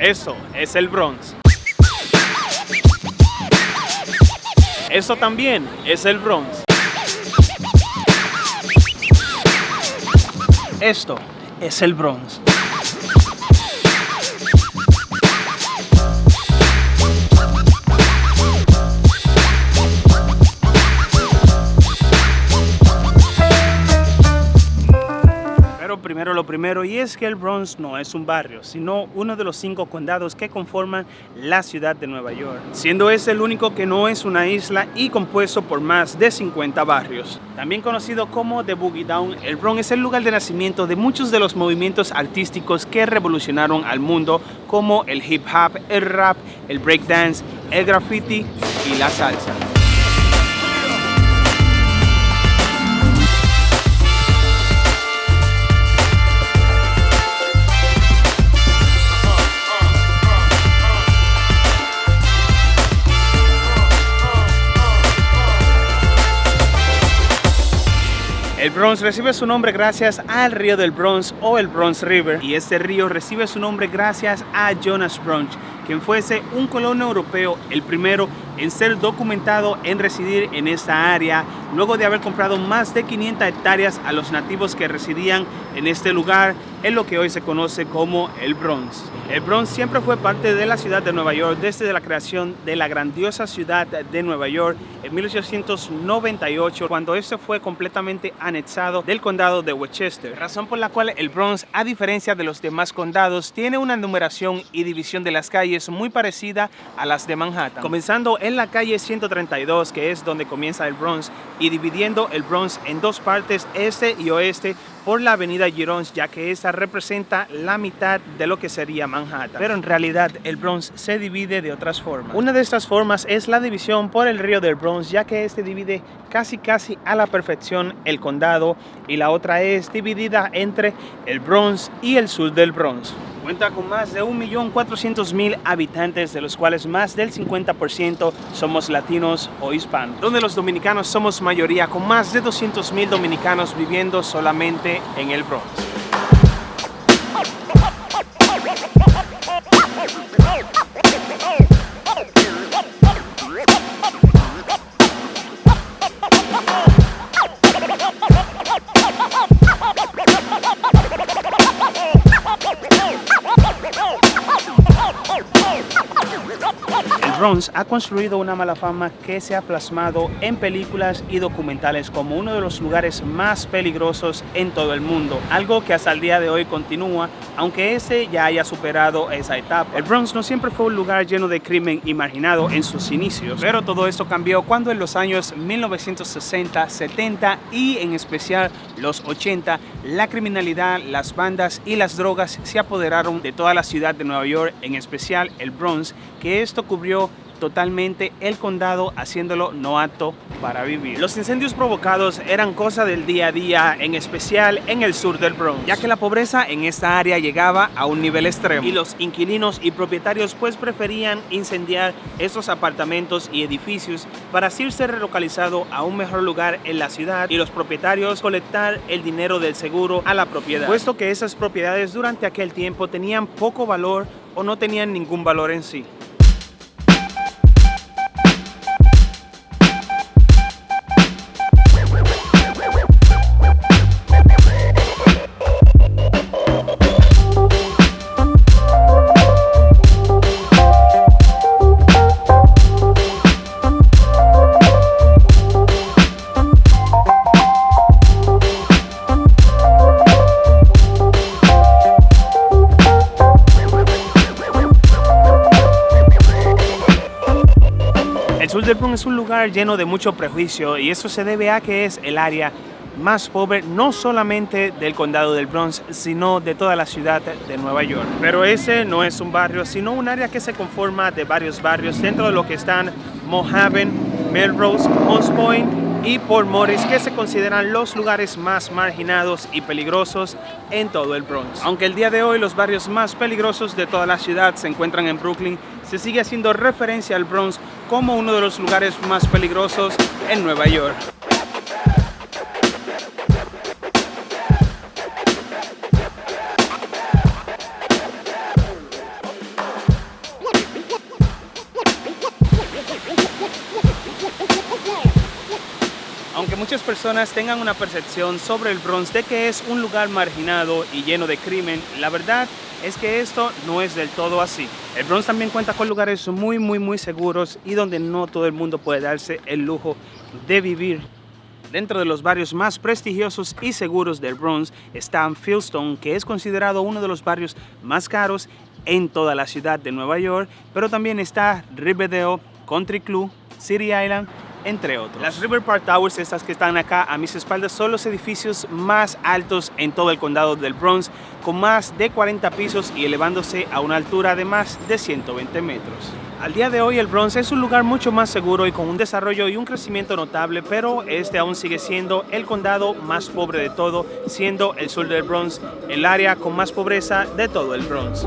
Eso es el Bronx. Eso también es el Bronx. Esto es el Bronx. Primero lo primero, y es que el Bronx no es un barrio, sino uno de los 5 condados que conforman la ciudad de Nueva York, siendo ese el único que no es una isla y compuesto por más de 50 barrios. También conocido como The Boogie Down, el Bronx es el lugar de nacimiento de muchos de los movimientos artísticos que revolucionaron al mundo, como el hip hop, el rap, el breakdance, el graffiti y la salsa. El Bronx recibe su nombre gracias al río del Bronx o el Bronx River, y este río recibe su nombre gracias a Jonas Bronx, quien fuese un colono europeo, el primero en ser documentado en residir en esta área, luego de haber comprado más de 500 hectáreas a los nativos que residían en este lugar, en lo que hoy se conoce como el Bronx. El Bronx siempre fue parte de la ciudad de Nueva York desde la creación de la grandiosa ciudad de Nueva York en 1898, cuando este fue completamente anexado del condado de Westchester, razón por la cual el Bronx, a diferencia de los demás condados, tiene una numeración y división de las calles muy parecida a las de Manhattan, comenzando en la calle 132, que es donde comienza el Bronx, y dividiendo el Bronx en dos partes, este y oeste, por la avenida Giron's, ya que esta representa la mitad de lo que sería Manhattan. Pero en realidad el Bronx se divide de otras formas. Una de estas formas es la división por el río del Bronx, ya que este divide casi a la perfección el condado, y la otra es dividida entre el Bronx y el sur del Bronx. Cuenta con más de 1.400.000 habitantes, de los cuales más del 50% somos latinos o hispanos, donde los dominicanos somos mayoría, con más de 200.000 dominicanos viviendo solamente en el Bronx. El Bronx ha construido una mala fama que se ha plasmado en películas y documentales como uno de los lugares más peligrosos en todo el mundo, algo que hasta el día de hoy continúa, aunque ese ya haya superado esa etapa. El Bronx no siempre fue un lugar lleno de crimen y marginado en sus inicios, pero todo esto cambió cuando en los años 1960, 70 y en especial los 80, la criminalidad, las bandas y las drogas se apoderaron de toda la ciudad de Nueva York, en especial el Bronx, que esto cubrió totalmente el condado, haciéndolo no apto para vivir. Los incendios provocados eran cosa del día a día, en especial en el sur del Bronx, ya que la pobreza en esta área llegaba a un nivel extremo, y los inquilinos y propietarios pues preferían incendiar estos apartamentos y edificios para así ser relocalizado a un mejor lugar en la ciudad, y los propietarios colectar el dinero del seguro a la propiedad, puesto que esas propiedades durante aquel tiempo tenían poco valor o no tenían ningún valor en sí. El sur del Bronx es un lugar lleno de mucho prejuicio, y eso se debe a que es el área más pobre no solamente del condado del Bronx, sino de toda la ciudad de Nueva York. Pero ese no es un barrio, sino un área que se conforma de varios barrios, dentro de lo que están Mojave, Melrose, Hunts Point y Port Morris, que se consideran los lugares más marginados y peligrosos en todo el Bronx. Aunque el día de hoy los barrios más peligrosos de toda la ciudad se encuentran en Brooklyn, se sigue haciendo referencia al Bronx como uno de los lugares más peligrosos en Nueva York. muchas personas tengan una percepción sobre el Bronx de que es un lugar marginado y lleno de crimen, la verdad es que esto no es del todo así. El Bronx también cuenta con lugares muy seguros y donde no todo el mundo puede darse el lujo de vivir. Dentro de los barrios más prestigiosos y seguros del Bronx está Fieldstone, que es considerado uno de los barrios más caros en toda la ciudad de Nueva York, pero también está Riverdale, Country Club, City Island, entre otros. Las River Park Towers, estas que están acá a mis espaldas, son los edificios más altos en todo el condado del Bronx, con más de 40 pisos y elevándose a una altura de más de 120 metros. Al día de hoy el Bronx es un lugar mucho más seguro y con un desarrollo y un crecimiento notable, pero este aún sigue siendo el condado más pobre de todo, siendo el sur del Bronx el área con más pobreza de todo el Bronx.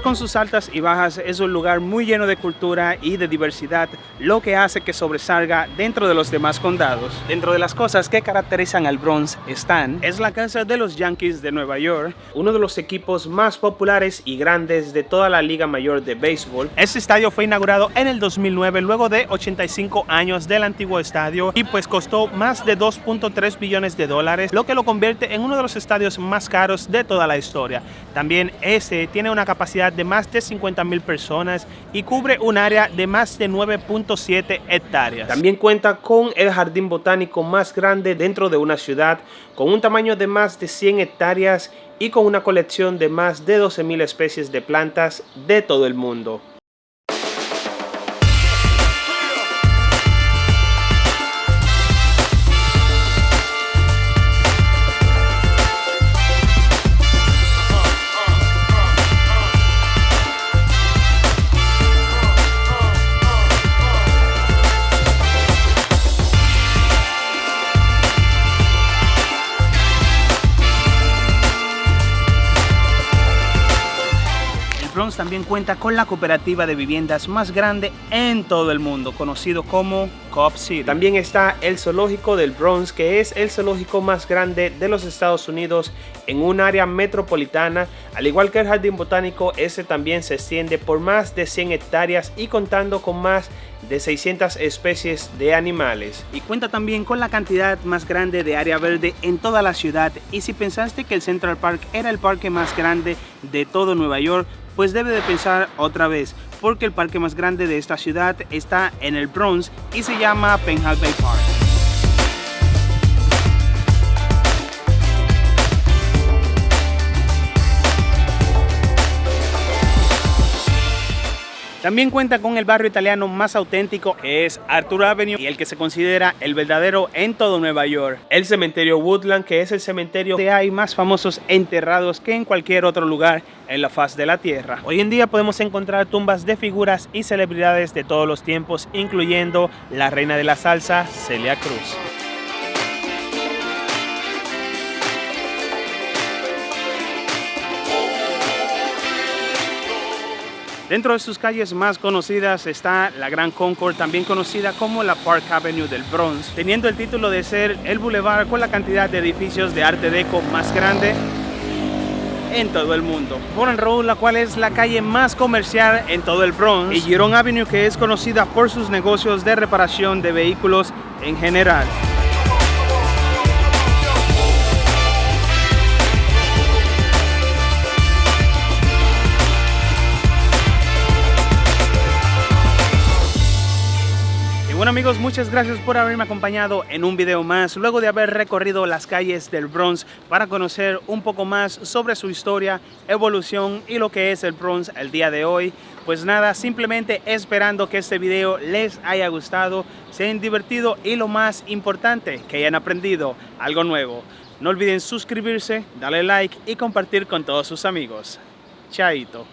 Con sus altas y bajas es un lugar muy lleno de cultura y de diversidad, lo que hace que sobresalga dentro de los demás condados. Dentro de las cosas que caracterizan al Bronx es la casa de los Yankees de Nueva York, uno de los equipos más populares y grandes de toda la Liga Mayor de Béisbol. Este estadio fue inaugurado en el 2009 luego de 85 años del antiguo estadio y pues costó más de 2.3 billones de dólares, lo que lo convierte en uno de los estadios más caros de toda la historia. También este tiene una capacidad de más de 50,000 personas y cubre un área de más de 9.7 hectáreas. También cuenta con el jardín botánico más grande dentro de una ciudad, con un tamaño de más de 100 hectáreas y con una colección de más de 12,000 especies de plantas de todo el mundo. Bronx también cuenta con la cooperativa de viviendas más grande en todo el mundo, conocido como Coop City. También está el zoológico del Bronx, que es el zoológico más grande de los Estados Unidos en un área metropolitana. Al igual que el jardín botánico, ese también se extiende por más de 100 hectáreas y contando con más de 600 especies de animales. Y cuenta también con la cantidad más grande de área verde en toda la ciudad. Y si pensaste que el Central Park era el parque más grande de todo Nueva York, pues debe de pensar otra vez, porque el parque más grande de esta ciudad está en el Bronx y se llama Penhall Bay Park. También cuenta con el barrio italiano más auténtico, que es Arthur Avenue, y el que se considera el verdadero en todo Nueva York. El cementerio Woodland, que es el cementerio donde hay más famosos enterrados que en cualquier otro lugar en la faz de la tierra. Hoy en día podemos encontrar tumbas de figuras y celebridades de todos los tiempos, incluyendo la reina de la salsa, Celia Cruz. Dentro de sus calles más conocidas está la Grand Concord, también conocida como la Park Avenue del Bronx, teniendo el título de ser el bulevar con la cantidad de edificios de arte deco más grande en todo el mundo. Foreign Road, la cual es la calle más comercial en todo el Bronx, y Giron Avenue, que es conocida por sus negocios de reparación de vehículos en general. Bueno amigos, muchas gracias por haberme acompañado en un video más, luego de haber recorrido las calles del Bronx para conocer un poco más sobre su historia, evolución y lo que es el Bronx el día de hoy. Pues nada, simplemente esperando que este video les haya gustado, se hayan divertido y lo más importante, que hayan aprendido algo nuevo. No olviden suscribirse, darle like y compartir con todos sus amigos. Chaito.